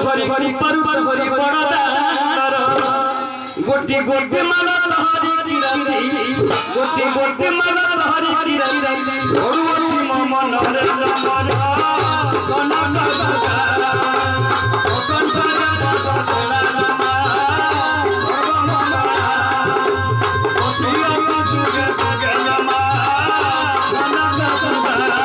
हरि कृपारु हरि बड़दा गोटी गोटी माला हरि किरंदी गोटी गोटी माला हरि किरंदी ओरु अछि मन रे मन कनक सदा कंठरे पद तोड़ा नमा सर्व मंगला ओसिया जुगे जुगे नमा कनक सदा